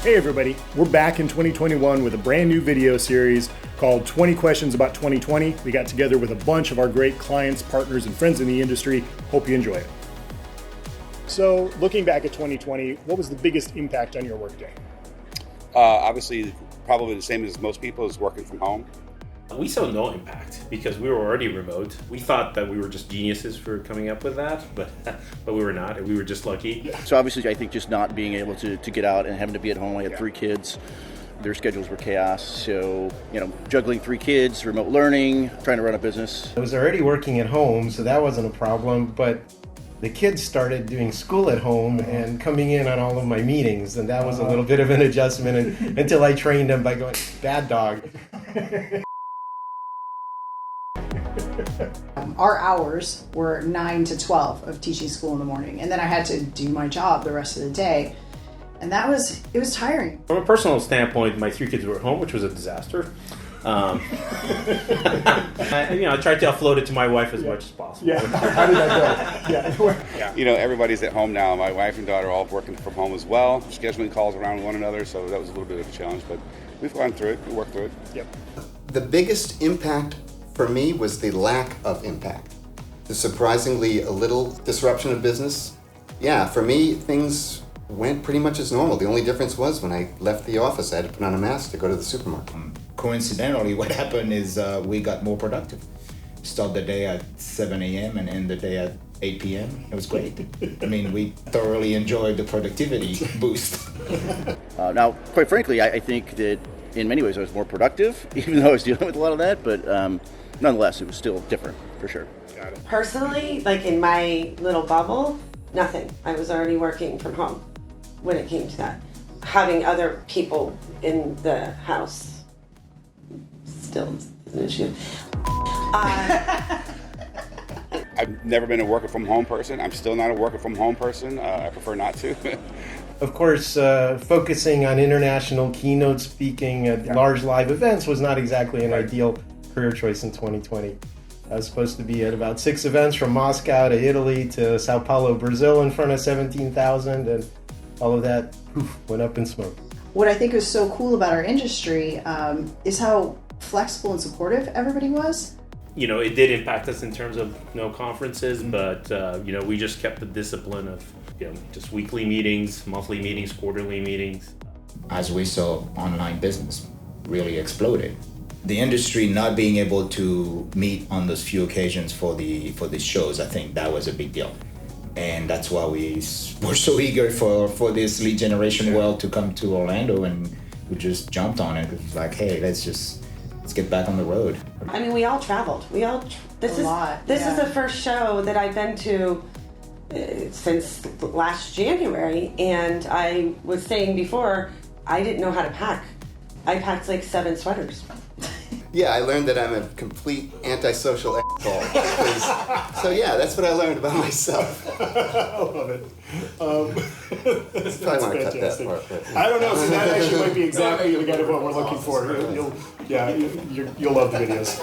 Hey everybody, we're back in 2021 with a brand new video series called 20 Questions About 2020. We got together with a bunch of our great clients, partners, and friends in the industry. Hope you enjoy it. So looking back at 2020, what was the biggest impact on your workday? Obviously, probably the same as most people, is working from home. We saw no impact because we were already remote. We thought that we were just geniuses for coming up with that, but we were not. We were just lucky. So obviously, I think just not being able to get out and having to be at home. I had 3 kids. Their schedules were chaos. So, juggling 3 kids, remote learning, trying to run a business. I was already working at home, so that wasn't a problem, but the kids started doing school at home and coming in on all of my meetings, and that was a little bit of an adjustment until I trained them by going, bad dog. Our hours were 9 to 12 of teaching school in the morning, and then I had to do my job the rest of the day, and it was tiring. From a personal standpoint, my 3 kids were at home, which was a disaster. I tried to offload it to my wife as much as possible. Yeah, how did that go? Yeah. Everybody's at home now. My wife and daughter are all working from home as well, scheduling calls around one another, so that was a little bit of a challenge, but we've gone through it, we worked through it. Yep. The biggest impact for me was the lack of impact. The surprisingly a little disruption of business. Yeah, for me, things went pretty much as normal. The only difference was when I left the office, I had to put on a mask to go to the supermarket. Coincidentally, what happened is we got more productive. Start the day at 7 a.m. and end the day at 8 p.m. It was great. I mean, we thoroughly enjoyed the productivity boost. Now, quite frankly, I think that in many ways I was more productive, even though I was dealing with a lot of that, but nonetheless, it was still different, for sure. Got it. Personally, like in my little bubble, nothing. I was already working from home when it came to that. Having other people in the house still is an issue. I've never been a working from home person. I'm still not a working from home person. I prefer not to. Of course, focusing on international keynote speaking at large live events was not exactly an ideal career choice in 2020. I was supposed to be at about 6 events from Moscow to Italy to Sao Paulo, Brazil in front of 17,000, and all of that went up in smoke. What I think is so cool about our industry is how flexible and supportive everybody was. It did impact us in terms of no conferences, but we just kept the discipline of just weekly meetings, monthly meetings, quarterly meetings. As we saw, online business really exploded. The industry not being able to meet on those few occasions for the shows, I think that was a big deal. And that's why we were so eager for this lead generation world to come to Orlando, and we just jumped on it. It was like, hey, let's get back on the road. I mean, we all traveled. This is the first show that I've been to since last January, and I was saying before, I didn't know how to pack. I packed like 7 sweaters. Yeah, I learned that I'm a complete antisocial asshole. So yeah, that's what I learned about myself. I love it. Probably want to cut that part. But, I don't know, so that actually might be exactly the kind of what we're looking for. You'll love the videos.